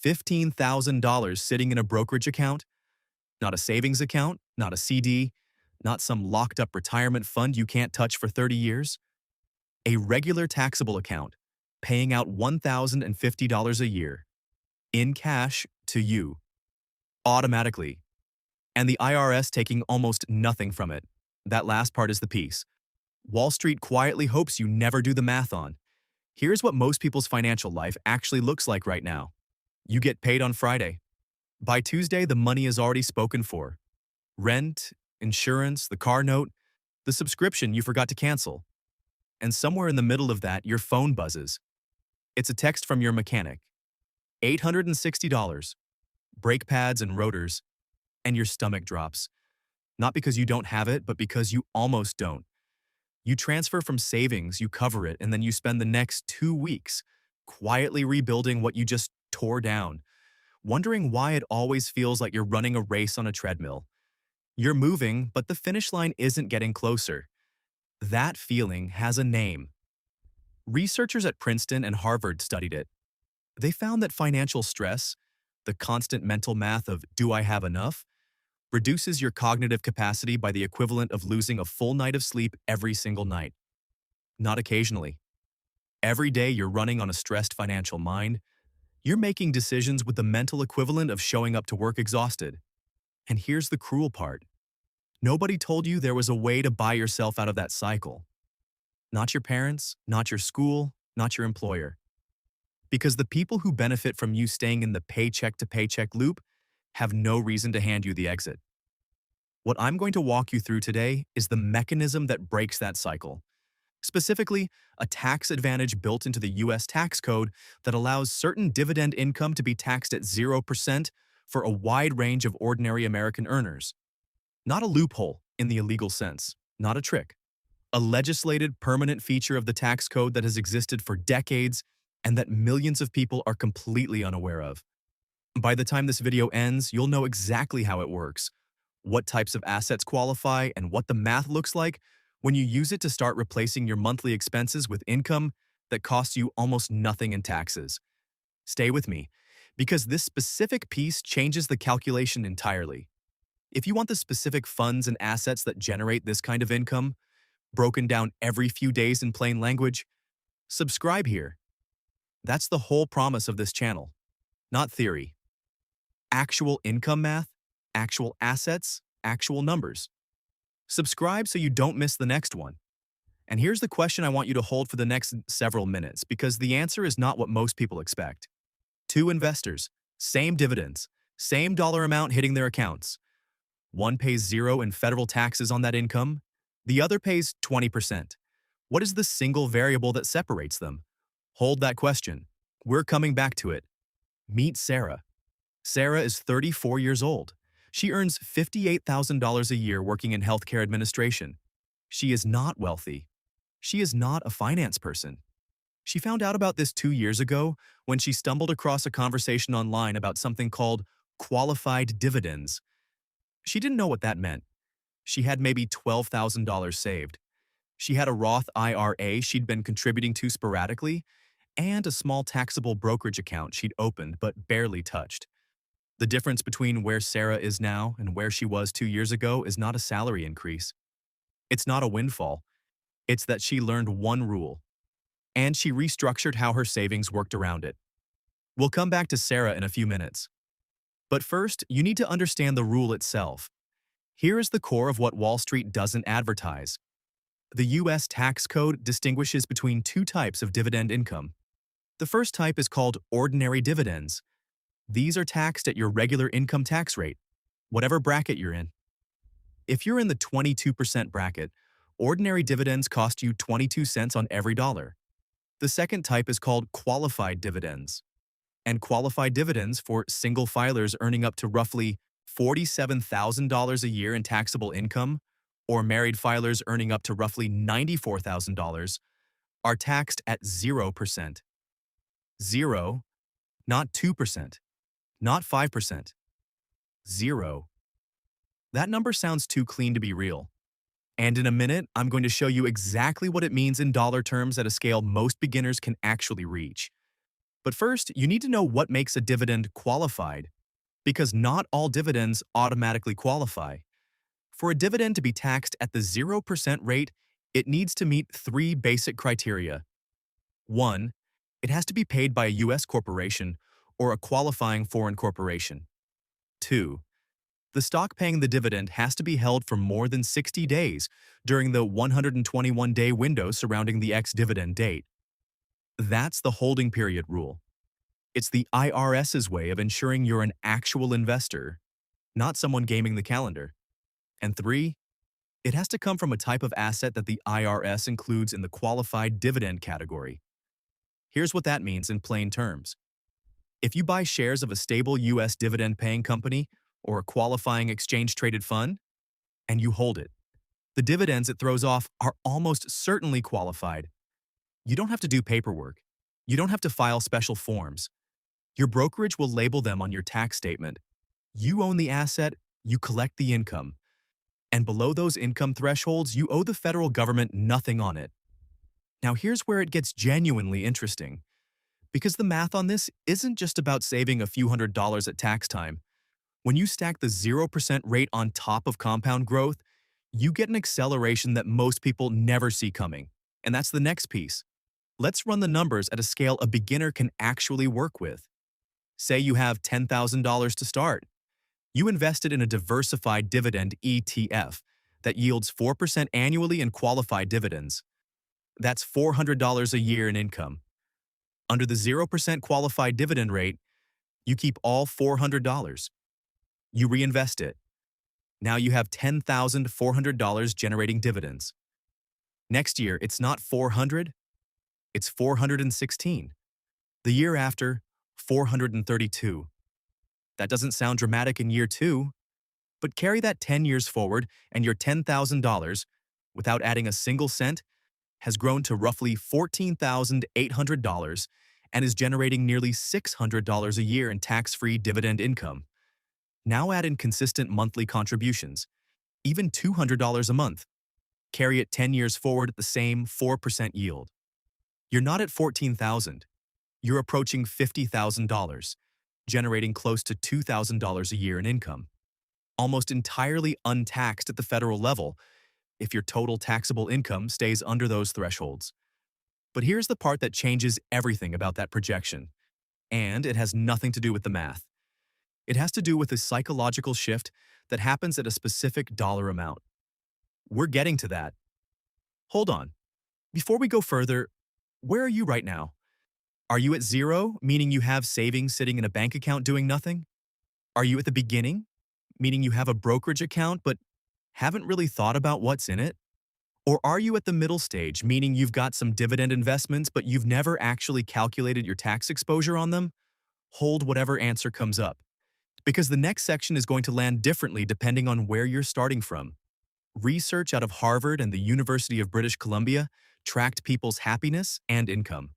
$15,000 sitting in a brokerage account, not a savings account, not a CD, not some locked up retirement fund you can't touch for 30 years. A regular taxable account, paying out $1,050 a year, in cash to you, automatically. And the IRS taking almost nothing from it. That last part is the piece Wall Street quietly hopes you never do the math on. Here's what most people's financial life actually looks like right now. You get paid on Friday. By Tuesday, the money is already spoken for. Rent, insurance, the car note, the subscription you forgot to cancel. And somewhere in the middle of that, your phone buzzes. It's a text from your mechanic. $860, brake pads and rotors, and your stomach drops. Not because you don't have it, but because you almost don't. You transfer from savings, you cover it, and then you spend the next 2 weeks quietly rebuilding what you just tore down, wondering why it always feels like you're running a race on a treadmill. You're moving, but the finish line isn't getting closer. That feeling has a name. Researchers at Princeton and Harvard studied it. They found that financial stress, the constant mental math of "do I have enough?" reduces your cognitive capacity by the equivalent of losing a full night of sleep every single night. Not occasionally. Every day you're running on a stressed financial mind, you're making decisions with the mental equivalent of showing up to work exhausted. And here's the cruel part. Nobody told you there was a way to buy yourself out of that cycle. Not your parents, not your school, not your employer. Because the people who benefit from you staying in the paycheck to paycheck loop have no reason to hand you the exit. What I'm going to walk you through today is the mechanism that breaks that cycle. Specifically, a tax advantage built into the US tax code that allows certain dividend income to be taxed at 0% for a wide range of ordinary American earners. Not a loophole in the illegal sense, not a trick. A legislated permanent feature of the tax code that has existed for decades and that millions of people are completely unaware of. By the time this video ends, you'll know exactly how it works, what types of assets qualify, and what the math looks like when you use it to start replacing your monthly expenses with income that costs you almost nothing in taxes. Stay with me, because this specific piece changes the calculation entirely. If you want the specific funds and assets that generate this kind of income, broken down every few days in plain language, subscribe here. That's the whole promise of this channel, not theory. Actual income math, actual assets, actual numbers. Subscribe so you don't miss the next one. And here's the question I want you to hold for the next several minutes, because the answer is not what most people expect. Two investors, same dividends, same dollar amount hitting their accounts. One pays 0 in federal taxes on that income, the other pays 20%. What is the single variable that separates them? Hold that question. We're coming back to it. Meet Sarah. Sarah is 34 years old. She earns $58,000 a year working in healthcare administration. She is not wealthy. She is not a finance person. She found out about this 2 years ago when she stumbled across a conversation online about something called qualified dividends. She didn't know what that meant. She had maybe $12,000 saved. She had a Roth IRA she'd been contributing to sporadically, and a small taxable brokerage account she'd opened but barely touched. The difference between where Sarah is now and where she was 2 years ago is not a salary increase. It's not a windfall. It's that she learned one rule, and she restructured how her savings worked around it. We'll come back to Sarah in a few minutes. But first, you need to understand the rule itself. Here is the core of what Wall Street doesn't advertise. The US tax code distinguishes between two types of dividend income. The first type is called ordinary dividends. These are taxed at your regular income tax rate, whatever bracket you're in. If you're in the 22% bracket, ordinary dividends cost you 22 cents on every dollar. The second type is called qualified dividends. And qualified dividends for single filers earning up to roughly $47,000 a year in taxable income, or married filers earning up to roughly $94,000, are taxed at 0%. 0, not 2%. Not 5%. 0. That number sounds too clean to be real. And in a minute, I'm going to show you exactly what it means in dollar terms at a scale most beginners can actually reach. But first, you need to know what makes a dividend qualified, because not all dividends automatically qualify. For a dividend to be taxed at the 0% rate, it needs to meet three basic criteria. 1. It has to be paid by a U.S. corporation or a qualifying foreign corporation. 2. The stock paying the dividend has to be held for more than 60 days during the 121-day window surrounding the ex-dividend date. That's the holding period rule. It's the IRS's way of ensuring you're an actual investor, not someone gaming the calendar. And 3, it has to come from a type of asset that the IRS includes in the qualified dividend category. Here's what that means in plain terms. If you buy shares of a stable U.S. dividend-paying company or a qualifying exchange-traded fund, and you hold it, the dividends it throws off are almost certainly qualified. You don't have to do paperwork. You don't have to file special forms. Your brokerage will label them on your tax statement. You own the asset, you collect the income. And below those income thresholds, you owe the federal government nothing on it. Now here's where it gets genuinely interesting. Because the math on this isn't just about saving a few $100s at tax time. When you stack the 0% rate on top of compound growth, you get an acceleration that most people never see coming. And that's the next piece. Let's run the numbers at a scale a beginner can actually work with. Say you have $10,000 to start. You invested in a diversified dividend ETF that yields 4% annually in qualified dividends. That's $400 a year in income. Under the 0% qualified dividend rate, you keep all $400. You reinvest it. Now you have $10,400 generating dividends. Next year, it's not 400, it's 416. The year after, 432. That doesn't sound dramatic in year 2, but carry that 10 years forward and your $10,000, without adding a single cent, has grown to roughly $14,800 and is generating nearly $600 a year in tax-free dividend income. Now add in consistent monthly contributions, even $200 a month. Carry it 10 years forward at the same 4% yield. You're not at $14,000. You're approaching $50,000, generating close to $2,000 a year in income. Almost entirely untaxed at the federal level if your total taxable income stays under those thresholds. But here's the part that changes everything about that projection. And it has nothing to do with the math. It has to do with a psychological shift that happens at a specific dollar amount. We're getting to that. Hold on. Before we go further, where are you right now? Are you at 0, meaning you have savings sitting in a bank account doing nothing? Are you at the beginning, meaning you have a brokerage account but haven't really thought about what's in it? Or are you at the middle stage, meaning you've got some dividend investments but you've never actually calculated your tax exposure on them? Hold whatever answer comes up, because the next section is going to land differently depending on where you're starting from. Research out of Harvard and the University of British Columbia tracked people's happiness and income.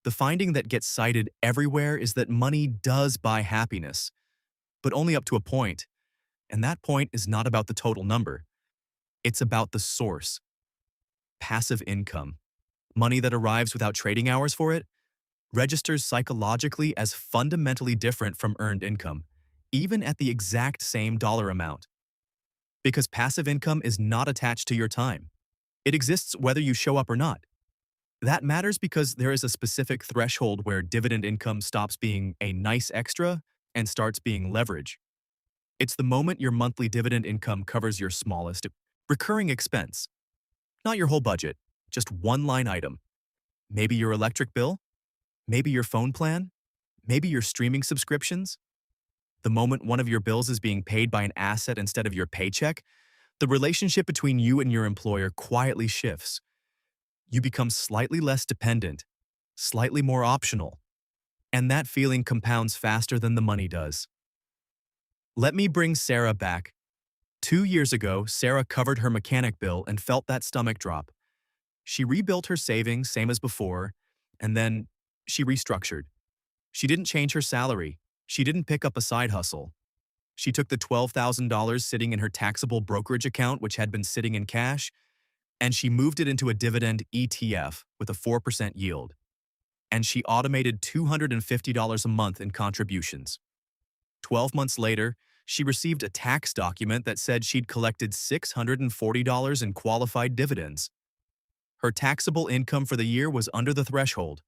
The finding that gets cited everywhere is that money does buy happiness, but only up to a point. And that point is not about the total number. It's about the source. Passive income. Money that arrives without trading hours for it registers psychologically as fundamentally different from earned income, even at the exact same dollar amount. Because passive income is not attached to your time. It exists whether you show up or not. That matters because there is a specific threshold where dividend income stops being a nice extra and starts being leverage. It's the moment your monthly dividend income covers your smallest recurring expense. Not your whole budget, just one line item. Maybe your electric bill, maybe your phone plan, maybe your streaming subscriptions. The moment one of your bills is being paid by an asset instead of your paycheck, the relationship between you and your employer quietly shifts. You become slightly less dependent, slightly more optional, and that feeling compounds faster than the money does. Let me bring Sarah back. 2 years ago, Sarah covered her mechanic bill and felt that stomach drop. She rebuilt her savings, same as before, and then she restructured. She didn't change her salary. She didn't pick up a side hustle. She took the $12,000 sitting in her taxable brokerage account, which had been sitting in cash, and she moved it into a dividend ETF with a 4% yield. and she automated $250 a month in contributions. 12 months later, she received a tax document that said she'd collected $640 in qualified dividends. Her taxable income for the year was under the threshold.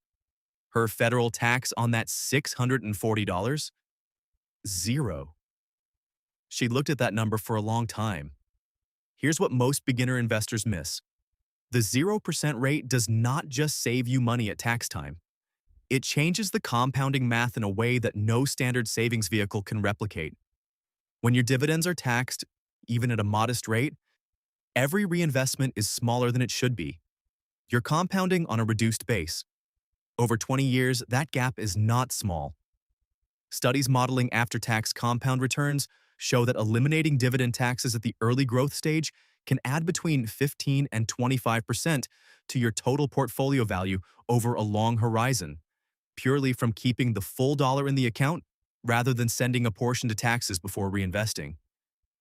Her federal tax on that $640? Zero. She looked at that number for a long time. Here's what most beginner investors miss. The 0% rate does not just save you money at tax time. It changes the compounding math in a way that no standard savings vehicle can replicate. When your dividends are taxed, even at a modest rate, every reinvestment is smaller than it should be. You're compounding on a reduced base. Over 20 years, that gap is not small. Studies modeling after-tax compound returns show that eliminating dividend taxes at the early growth stage can add between 15 and 25% to your total portfolio value over a long horizon, purely from keeping the full dollar in the account rather than sending a portion to taxes before reinvesting.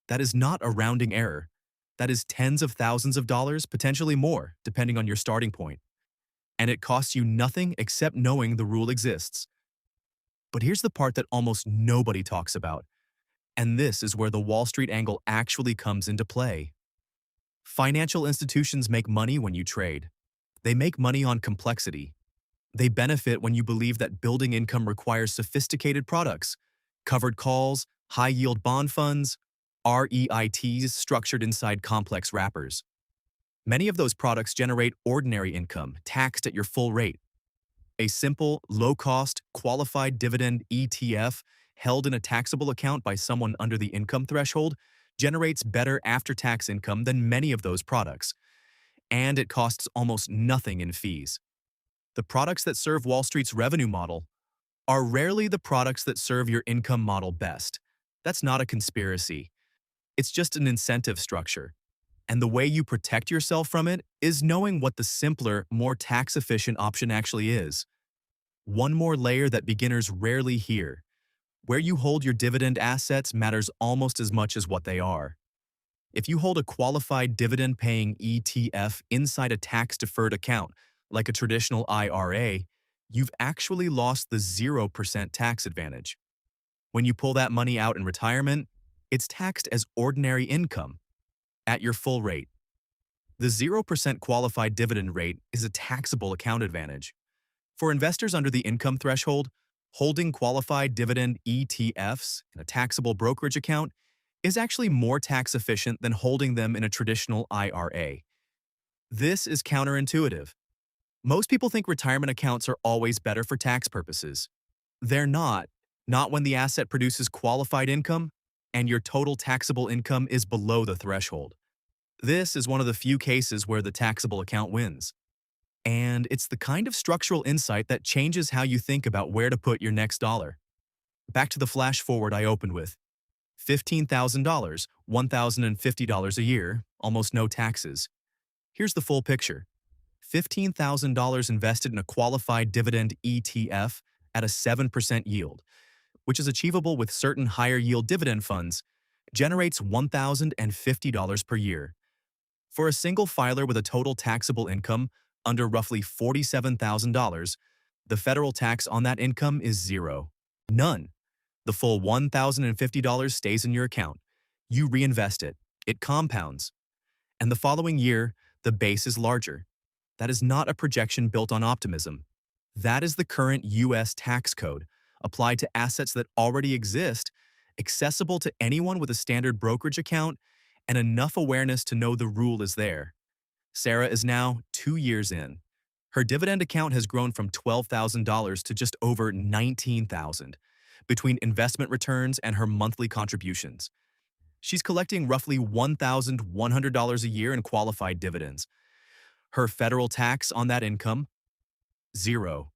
That is not a rounding error. That is tens of thousands of dollars, potentially more, depending on your starting point. And it costs you nothing except knowing the rule exists. But here's the part that almost nobody talks about. And this is where the Wall Street angle actually comes into play. Financial institutions make money when you trade. They make money on complexity. They benefit when you believe that building income requires sophisticated products, covered calls, high-yield bond funds, REITs structured inside complex wrappers. Many of those products generate ordinary income, taxed at your full rate. A simple, low-cost, qualified dividend ETF held in a taxable account by someone under the income threshold generates better after-tax income than many of those products, and it costs almost nothing in fees. The products that serve Wall Street's revenue model are rarely the products that serve your income model best. That's not a conspiracy. It's just an incentive structure. And the way you protect yourself from it is knowing what the simpler, more tax-efficient option actually is. One more layer that beginners rarely hear. Where you hold your dividend assets matters almost as much as what they are. If you hold a qualified dividend-paying ETF inside a tax-deferred account, like a traditional IRA, you've actually lost the 0% tax advantage. When you pull that money out in retirement, it's taxed as ordinary income, at your full rate. The 0% qualified dividend rate is a taxable account advantage. For investors under the income threshold, holding qualified dividend ETFs in a taxable brokerage account is actually more tax efficient than holding them in a traditional IRA. This is counterintuitive. Most people think retirement accounts are always better for tax purposes. They're not when the asset produces qualified income and your total taxable income is below the threshold. This is one of the few cases where the taxable account wins. And it's the kind of structural insight that changes how you think about where to put your next dollar. Back to the flash forward I opened with. $15,000, $1,050 a year, almost no taxes. Here's the full picture. $15,000 invested in a qualified dividend ETF at a 7% yield, which is achievable with certain higher yield dividend funds, generates $1,050 per year. For a single filer with a total taxable income under roughly $47,000, the federal tax on that income is zero. None. The full $1,050 stays in your account. You reinvest it. It compounds. And the following year, the base is larger. That is not a projection built on optimism. That is the current U.S. tax code, applied to assets that already exist, accessible to anyone with a standard brokerage account, and enough awareness to know the rule is there. Sarah is now 2 years in. Her dividend account has grown from $12,000 to just over $19,000 between investment returns and her monthly contributions. She's collecting roughly $1,100 a year in qualified dividends. Her federal tax on that income? Zero.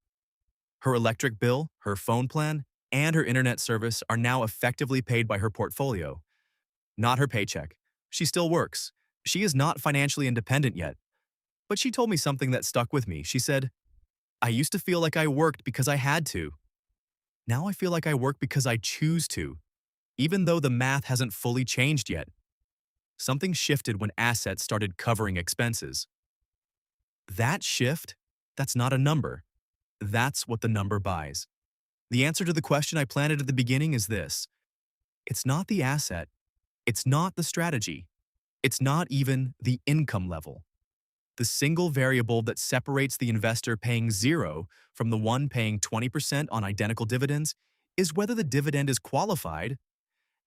Her electric bill, her phone plan, and her internet service are now effectively paid by her portfolio, not her paycheck. She still works. She is not financially independent yet. But she told me something that stuck with me. She said, "I used to feel like I worked because I had to. Now I feel like I work because I choose to, even though the math hasn't fully changed yet." Something shifted when assets started covering expenses. That shift, that's not a number. That's what the number buys. The answer to the question I planted at the beginning is this. It's not the asset. It's not the strategy. It's not even the income level. The single variable that separates the investor paying zero from the one paying 20% on identical dividends is whether the dividend is qualified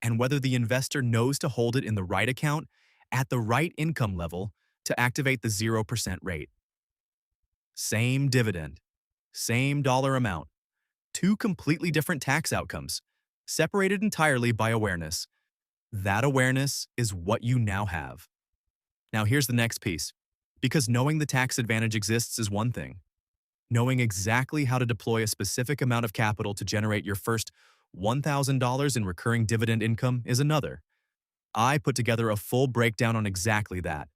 and whether the investor knows to hold it in the right account at the right income level to activate the 0% rate. Same dividend, same dollar amount, two completely different tax outcomes, separated entirely by awareness. That awareness is what you now have. Now here's the next piece. Because knowing the tax advantage exists is one thing. Knowing exactly how to deploy a specific amount of capital to generate your first $1,000 in recurring dividend income is another. I put together a full breakdown on exactly that.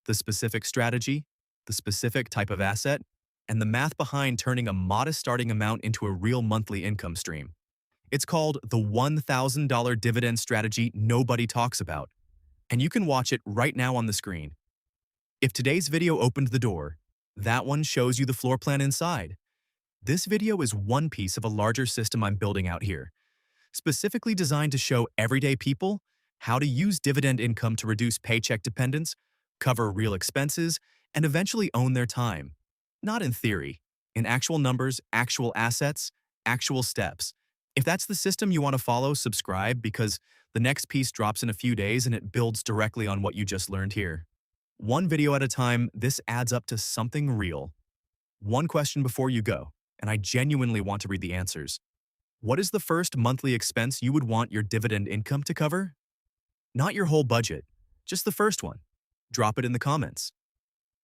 The specific strategy, the specific type of asset, and the math behind turning a modest starting amount into a real monthly income stream. It's called the $1,000 dividend strategy nobody talks about, and you can watch it right now on the screen. If today's video opened the door, that one shows you the floor plan inside. This video is one piece of a larger system I'm building out here, specifically designed to show everyday people how to use dividend income to reduce paycheck dependence, cover real expenses, and eventually own their time. Not in theory, in actual numbers, actual assets, actual steps. If that's the system you want to follow, subscribe because the next piece drops in a few days and it builds directly on what you just learned here. One video at a time, this adds up to something real. One question before you go, and I genuinely want to read the answers. What is the first monthly expense you would want your dividend income to cover? Not your whole budget, just the first one. Drop it in the comments.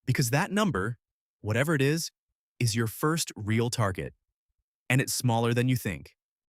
Because that number, whatever it is your first real target. And it's smaller than you think.